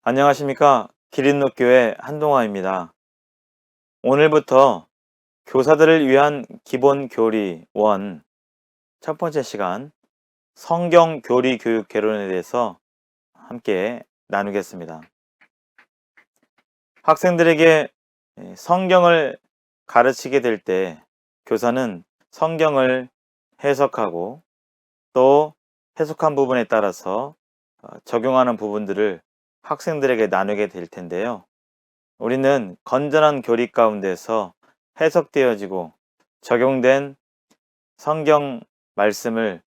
안녕하십니까. 기린노교회 한동화입니다. 오늘부터 교사들을 위한 기본 교리 1 첫 번째 시간 성경 교리 교육 개론에 대해서 함께 나누겠습니다. 학생들에게 성경을 가르치게 될 때 교사는 성경을 해석하고 또 해석한 부분에 따라서 적용하는 부분들을 학생들에게 나누게 될 텐데요. 우리는 건전한 교리 가운데서 해석되어지고 적용된 성경 말씀을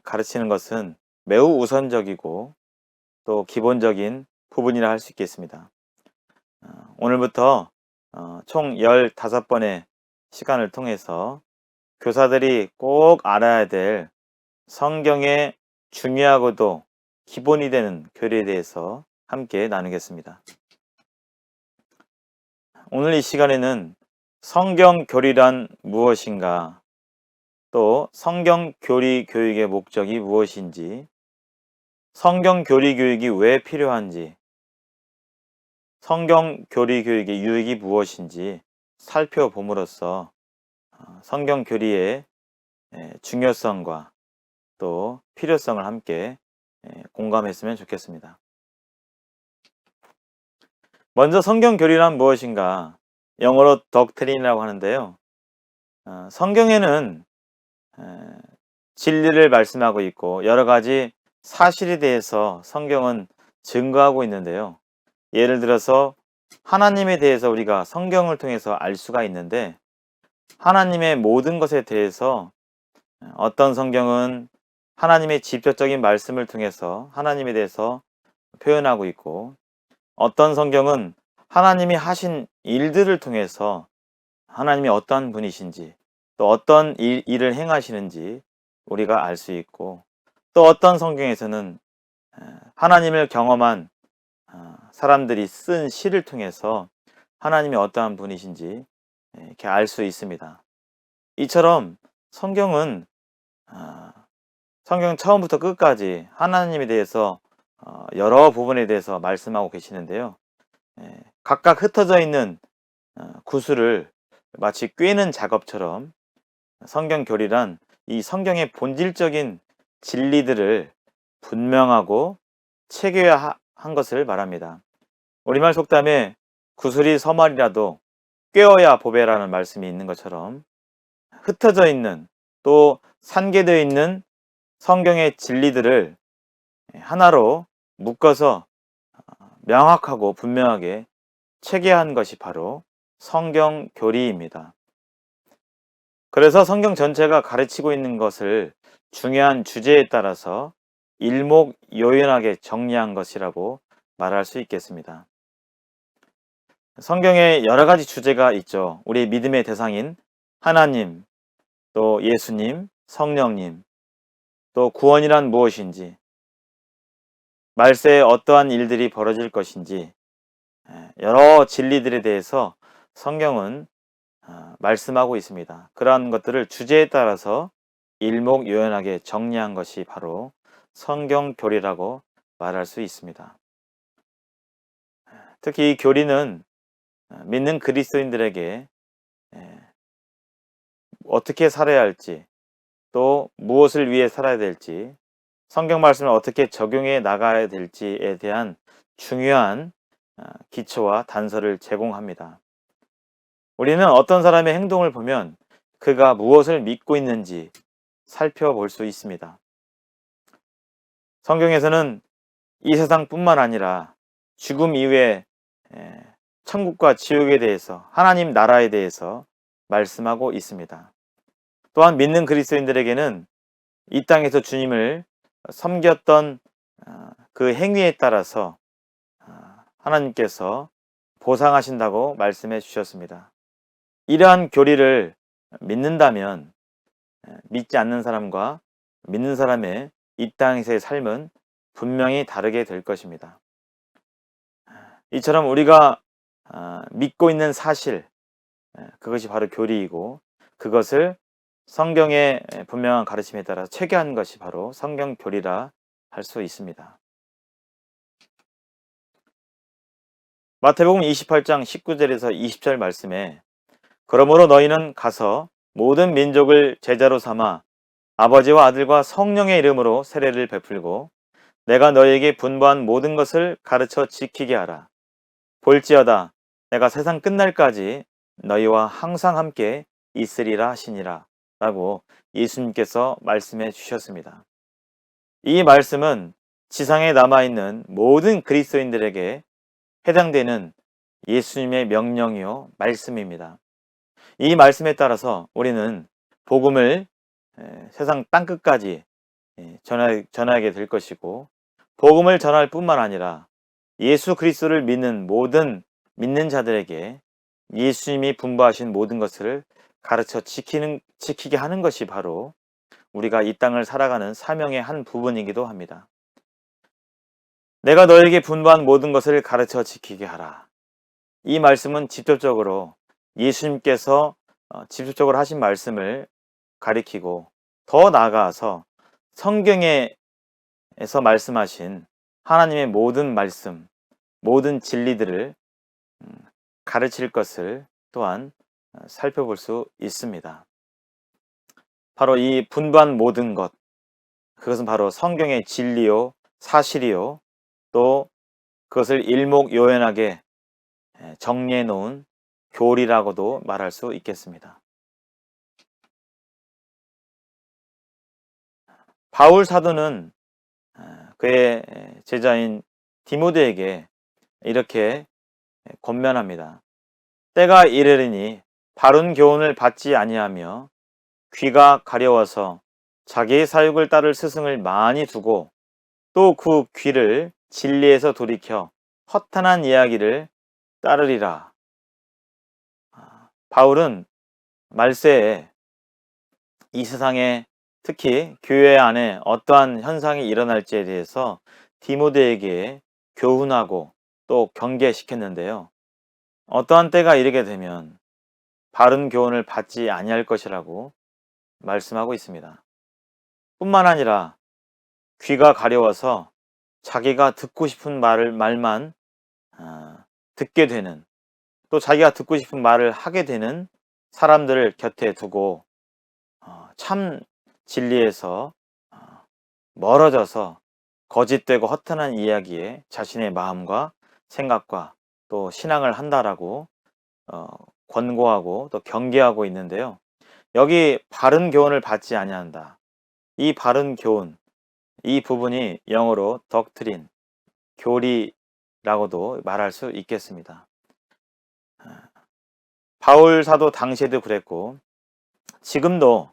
가르치는 것은 매우 우선적이고 또 기본적인 부분이라 할 수 있겠습니다. 오늘부터 총 15번의 시간을 통해서 교사들이 꼭 알아야 될 성경의 중요하고도 기본이 되는 교리에 대해서 함께 나누겠습니다. 오늘 이 시간에는 성경 교리란 무엇인가, 또 성경 교리 교육의 목적이 무엇인지, 성경 교리 교육이 왜 필요한지, 성경 교리 교육의 유익이 무엇인지 살펴봄으로써 성경 교리의 중요성과 또 필요성을 함께 공감했으면 좋겠습니다. 먼저 성경 교리란 무엇인가? 영어로 doctrine이라고 하는데요. 성경에는 진리를 말씀하고 있고 여러 가지 사실에 대해서 성경은 증거하고 있는데요. 예를 들어서 하나님에 대해서 우리가 성경을 통해서 알 수가 있는데, 하나님의 모든 것에 대해서 어떤 성경은 하나님의 직접적인 말씀을 통해서 하나님에 대해서 표현하고 있고, 어떤 성경은 하나님이 하신 일들을 통해서 하나님이 어떤 분이신지 또 어떤 일을 행하시는지 우리가 알 수 있고, 또 어떤 성경에서는 하나님을 경험한 사람들이 쓴 시를 통해서 하나님이 어떠한 분이신지 이렇게 알 수 있습니다. 이처럼 성경은 성경 처음부터 끝까지 하나님에 대해서 여러 부분에 대해서 말씀하고 계시는데요. 각각 흩어져 있는 구슬을 마치 꿰는 작업처럼 성경 교리란 이 성경의 본질적인 진리들을 분명하고 체계화한 것을 말합니다. 우리말 속담에 구슬이 서말이라도 꿰어야 보배라는 말씀이 있는 것처럼 흩어져 있는 또 산계되어 있는 성경의 진리들을 하나로 묶어서 명확하고 분명하게 체계한 것이 바로 성경 교리입니다. 그래서 성경 전체가 가르치고 있는 것을 중요한 주제에 따라서 일목요연하게 정리한 것이라고 말할 수 있겠습니다. 성경에 여러 가지 주제가 있죠. 우리 믿음의 대상인 하나님, 또 예수님, 성령님, 또 구원이란 무엇인지, 말세에 어떠한 일들이 벌어질 것인지, 여러 진리들에 대해서 성경은 말씀하고 있습니다. 그러한 것들을 주제에 따라서 일목요연하게 정리한 것이 바로 성경 교리라고 말할 수 있습니다. 특히 이 교리는 믿는 그리스도인들에게 어떻게 살아야 할지, 또 무엇을 위해 살아야 될지, 성경 말씀을 어떻게 적용해 나가야 될지에 대한 중요한 기초와 단서를 제공합니다. 우리는 어떤 사람의 행동을 보면 그가 무엇을 믿고 있는지 살펴볼 수 있습니다. 성경에서는 이 세상뿐만 아니라 죽음 이후에 천국과 지옥에 대해서, 하나님 나라에 대해서 말씀하고 있습니다. 또한 믿는 그리스도인들에게는 이 땅에서 주님을 섬겼던 그 행위에 따라서 하나님께서 보상하신다고 말씀해 주셨습니다. 이러한 교리를 믿는다면 믿지 않는 사람과 믿는 사람의 이 땅에서의 삶은 분명히 다르게 될 것입니다. 이처럼 우리가 믿고 있는 사실, 그것이 바로 교리이고, 그것을 성경의 분명한 가르침에 따라 체계한 것이 바로 성경 교리라 할 수 있습니다. 마태복음 28장 19절에서 20절 말씀에 그러므로 너희는 가서 모든 민족을 제자로 삼아 아버지와 아들과 성령의 이름으로 세례를 베풀고 내가 너희에게 분부한 모든 것을 가르쳐 지키게 하라. 볼지어다 내가 세상 끝날까지 너희와 항상 함께 있으리라 하시니라 라고 예수님께서 말씀해 주셨습니다. 이 말씀은 지상에 남아있는 모든 그리스도인들에게 해당되는 예수님의 명령이요 말씀입니다. 이 말씀에 따라서 우리는 복음을 세상 땅끝까지 전하게 될 것이고 복음을 전할 뿐만 아니라 예수 그리스도를 믿는 모든 믿는 자들에게 예수님이 분부하신 모든 것을 가르쳐 지키게 하는 것이 바로 우리가 이 땅을 살아가는 사명의 한 부분이기도 합니다. 내가 너에게 분부한 모든 것을 가르쳐 지키게 하라. 이 말씀은 직접적으로 예수님께서 직접적으로 하신 말씀을 가리키고 더 나아가서 성경에서 말씀하신 하나님의 모든 말씀, 모든 진리들을 가르칠 것을 또한 살펴볼 수 있습니다. 바로 이 분부한 모든 것, 그것은 바로 성경의 진리요, 사실이요, 또 그것을 일목요연하게 정리해 놓은 교리라고도 말할 수 있겠습니다. 바울 사도는 그의 제자인 디모데에게 이렇게 권면합니다. 때가 이르리니 바른 교훈을 받지 아니하며 귀가 가려워서 자기의 사육을 따를 스승을 많이 두고 또 그 귀를 진리에서 돌이켜 허탄한 이야기를 따르리라. 바울은 말세에 이 세상에 특히 교회 안에 어떠한 현상이 일어날지에 대해서 디모데에게 교훈하고 또 경계시켰는데요. 어떠한 때가 이르게 되면 바른 교훈을 받지 아니할 것이라고 말씀하고 있습니다. 뿐만 아니라 귀가 가려워서 자기가 듣고 싶은 말만 듣게 되는, 또 자기가 듣고 싶은 말을 하게 되는 사람들을 곁에 두고 참 진리에서 멀어져서 거짓되고 허탄한 이야기에 자신의 마음과 생각과 또 신앙을 한다라고 권고하고 또 경계하고 있는데요. 여기 바른 교훈을 받지 아니한다. 이 바른 교훈, 이 부분이 영어로 doctrine, 교리라고도 말할 수 있겠습니다. 바울 사도 당시에도 그랬고 지금도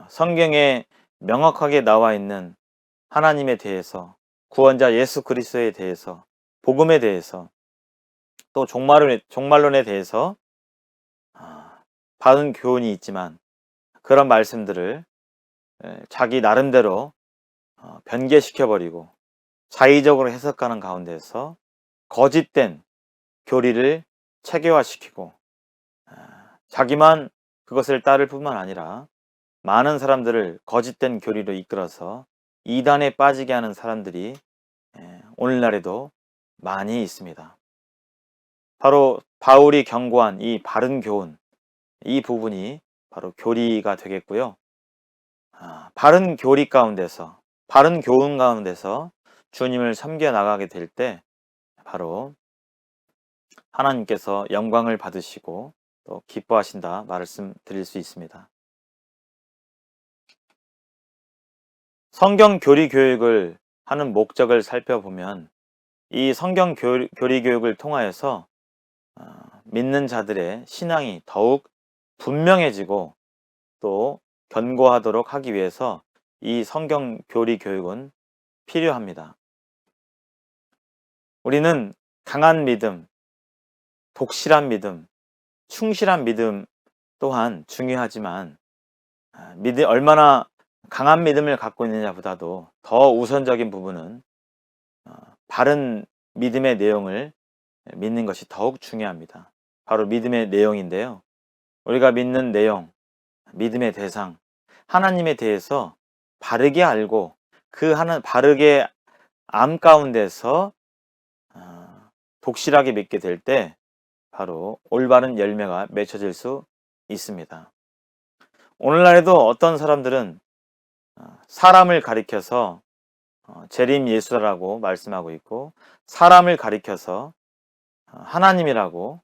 성경에 명확하게 나와 있는 하나님에 대해서, 구원자 예수 그리스도에 대해서, 복음에 대해서, 또 종말론에 대해서 바른 교훈이 있지만 그런 말씀들을 자기 나름대로 변개시켜버리고 자의적으로 해석하는 가운데서 거짓된 교리를 체계화시키고 자기만 그것을 따를 뿐만 아니라 많은 사람들을 거짓된 교리로 이끌어서 이단에 빠지게 하는 사람들이 오늘날에도 많이 있습니다. 바로 바울이 경고한 이 바른 교훈, 이 부분이 바로 교리가 되겠고요. 바른 교리 가운데서, 바른 교훈 가운데서 주님을 섬겨 나가게 될 때 바로 하나님께서 영광을 받으시고 또 기뻐하신다 말씀드릴 수 있습니다. 성경 교리 교육을 하는 목적을 살펴보면 이 성경 교리 교육을 통하여서 믿는 자들의 신앙이 더욱 분명해지고 또 견고하도록 하기 위해서 이 성경 교리 교육은 필요합니다. 우리는 강한 믿음, 독실한 믿음, 충실한 믿음 또한 중요하지만 얼마나 강한 믿음을 갖고 있느냐보다도 더 우선적인 부분은 바른 믿음의 내용을 믿는 것이 더욱 중요합니다. 바로 믿음의 내용인데요. 우리가 믿는 내용, 믿음의 대상, 하나님에 대해서 바르게 알고 그 바르게 암 가운데서 독실하게 믿게 될 때 바로 올바른 열매가 맺혀질 수 있습니다. 오늘날에도 어떤 사람들은 사람을 가리켜서 재림 예수라고 말씀하고 있고, 사람을 가리켜서 하나님이라고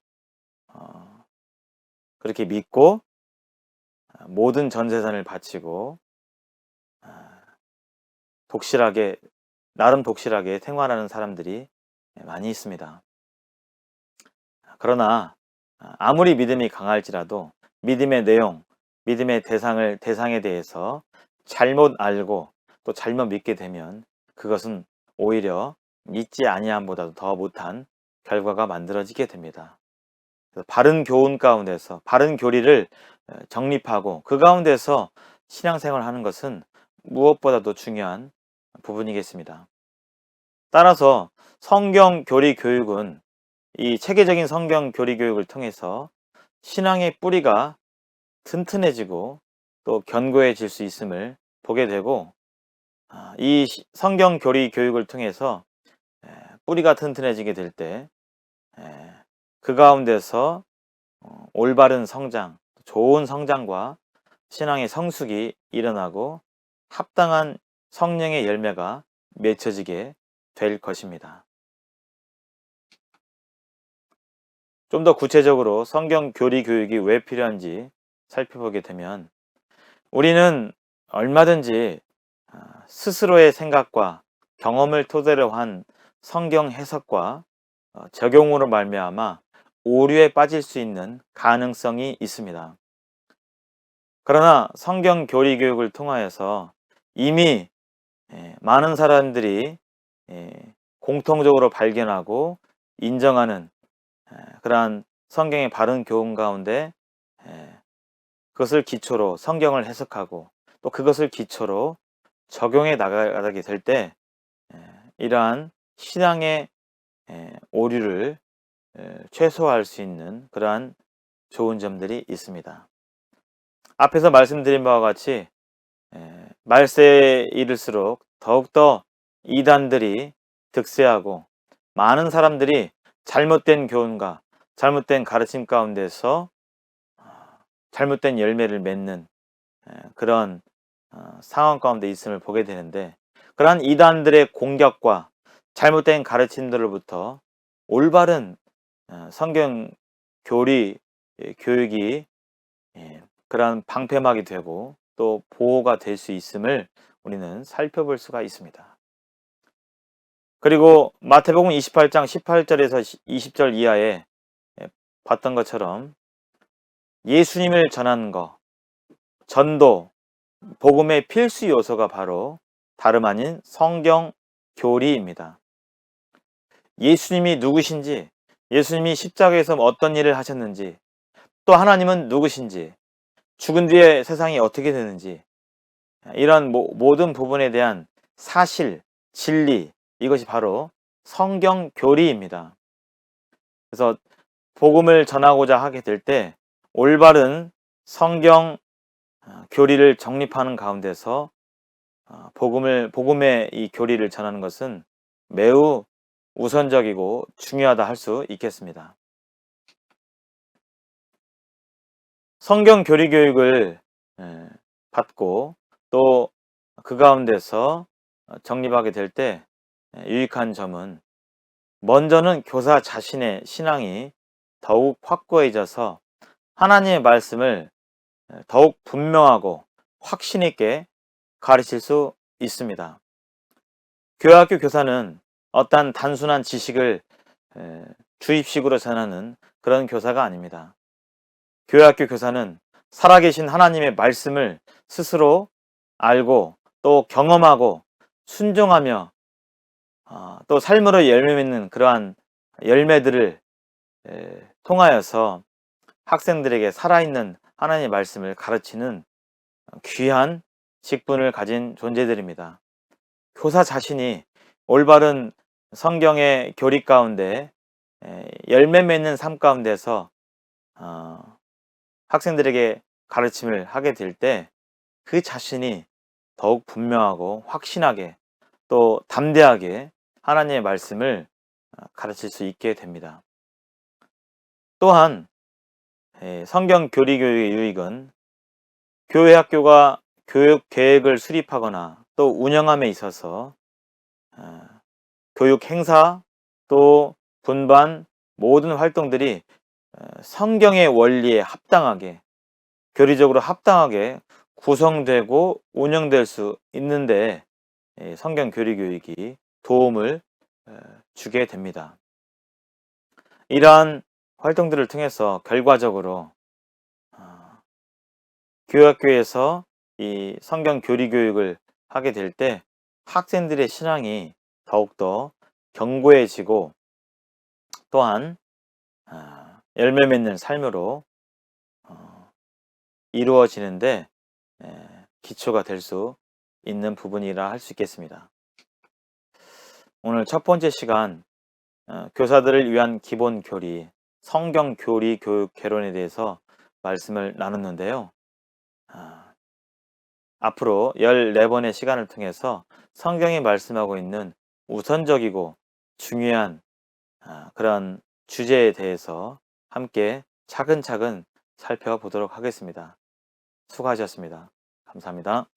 그렇게 믿고 모든 전 재산을 바치고 독실하게, 나름 독실하게 생활하는 사람들이 많이 있습니다. 그러나 아무리 믿음이 강할지라도 믿음의 내용, 믿음의 대상에 대해서 잘못 알고 또 잘못 믿게 되면 그것은 오히려 믿지 아니함보다도 더 못한 결과가 만들어지게 됩니다. 그래서 바른 교훈 가운데서 바른 교리를 정립하고 그 가운데서 신앙생활을 하는 것은 무엇보다도 중요한 부분이겠습니다. 따라서 성경 교리 교육은 이 체계적인 성경 교리 교육을 통해서 신앙의 뿌리가 튼튼해지고 또 견고해질 수 있음을 보게 되고, 이 성경 교리 교육을 통해서 뿌리가 튼튼해지게 될 때 그 가운데서 올바른 성장, 좋은 성장과 신앙의 성숙이 일어나고 합당한 성령의 열매가 맺혀지게 될 것입니다. 좀 더 구체적으로 성경 교리 교육이 왜 필요한지 살펴보게 되면, 우리는 얼마든지 스스로의 생각과 경험을 토대로 한 성경 해석과 적용으로 말미암아 오류에 빠질 수 있는 가능성이 있습니다. 그러나 성경 교리 교육을 통하여서 이미 많은 사람들이 공통적으로 발견하고 인정하는 그러한 성경의 바른 교훈 가운데 그것을 기초로 성경을 해석하고 또 그것을 기초로 적용해 나가게 될 때 이러한 신앙의 오류를 최소화할 수 있는 그러한 좋은 점들이 있습니다. 앞에서 말씀드린 바와 같이 말세에 이를수록 더욱더 이단들이 득세하고 많은 사람들이 잘못된 교훈과 잘못된 가르침 가운데서 잘못된 열매를 맺는 그런 상황 가운데 있음을 보게 되는데, 그러한 이단들의 공격과 잘못된 가르침들로부터 올바른 성경 교리 교육이 그러한 방패막이 되고 또 보호가 될 수 있음을 우리는 살펴볼 수가 있습니다. 그리고 마태복음 28장 18절에서 20절 이하에 봤던 것처럼 예수님을 전하는 것, 전도, 복음의 필수 요소가 바로 다름 아닌 성경 교리입니다. 예수님이 누구신지, 예수님이 십자가에서 어떤 일을 하셨는지, 또 하나님은 누구신지, 죽은 뒤에 세상이 어떻게 되는지, 이런 모든 부분에 대한 사실, 진리, 이것이 바로 성경 교리입니다. 그래서 복음을 전하고자 하게 될 때 올바른 성경 교리를 정립하는 가운데서 복음의 이 교리를 전하는 것은 매우 우선적이고 중요하다 할 수 있겠습니다. 성경 교리 교육을 받고 또 그 가운데서 정립하게 될 때 유익한 점은, 먼저는 교사 자신의 신앙이 더욱 확고해져서 하나님의 말씀을 더욱 분명하고 확신 있게 가르칠 수 있습니다. 교회학교 교사는 어떤 단순한 지식을 주입식으로 전하는 그런 교사가 아닙니다. 교회학교 교사는 살아계신 하나님의 말씀을 스스로 알고 또 경험하고 순종하며 또 삶으로 열매 맺는 그러한 열매들을 통하여서 학생들에게 살아있는 하나님의 말씀을 가르치는 귀한 직분을 가진 존재들입니다. 교사 자신이 올바른 성경의 교리 가운데 열매 맺는 삶 가운데서 학생들에게 가르침을 하게 될 때 그 자신이 더욱 분명하고 확신하게 또 담대하게 하나님의 말씀을 가르칠 수 있게 됩니다. 또한 성경 교리 교육의 유익은 교회 학교가 교육 계획을 수립하거나 또 운영함에 있어서 교육 행사 또 분반 모든 활동들이 성경의 원리에 합당하게 교리적으로 합당하게 구성되고 운영될 수 있는데 성경 교리 교육이 도움을 주게 됩니다. 이러한 활동들을 통해서 결과적으로 교회학교에서 이 성경 교리 교육을 하게 될 때 학생들의 신앙이 더욱더 견고해지고 또한 열매 맺는 삶으로 이루어지는데 기초가 될 수 있는 부분이라 할 수 있겠습니다. 오늘 첫 번째 시간 교사들을 위한 기본 교리, 성경 교리 교육 개론에 대해서 말씀을 나눴는데요. 앞으로 14번의 시간을 통해서 성경이 말씀하고 있는 우선적이고 중요한 그런 주제에 대해서 함께 차근차근 살펴보도록 하겠습니다. 수고하셨습니다. 감사합니다.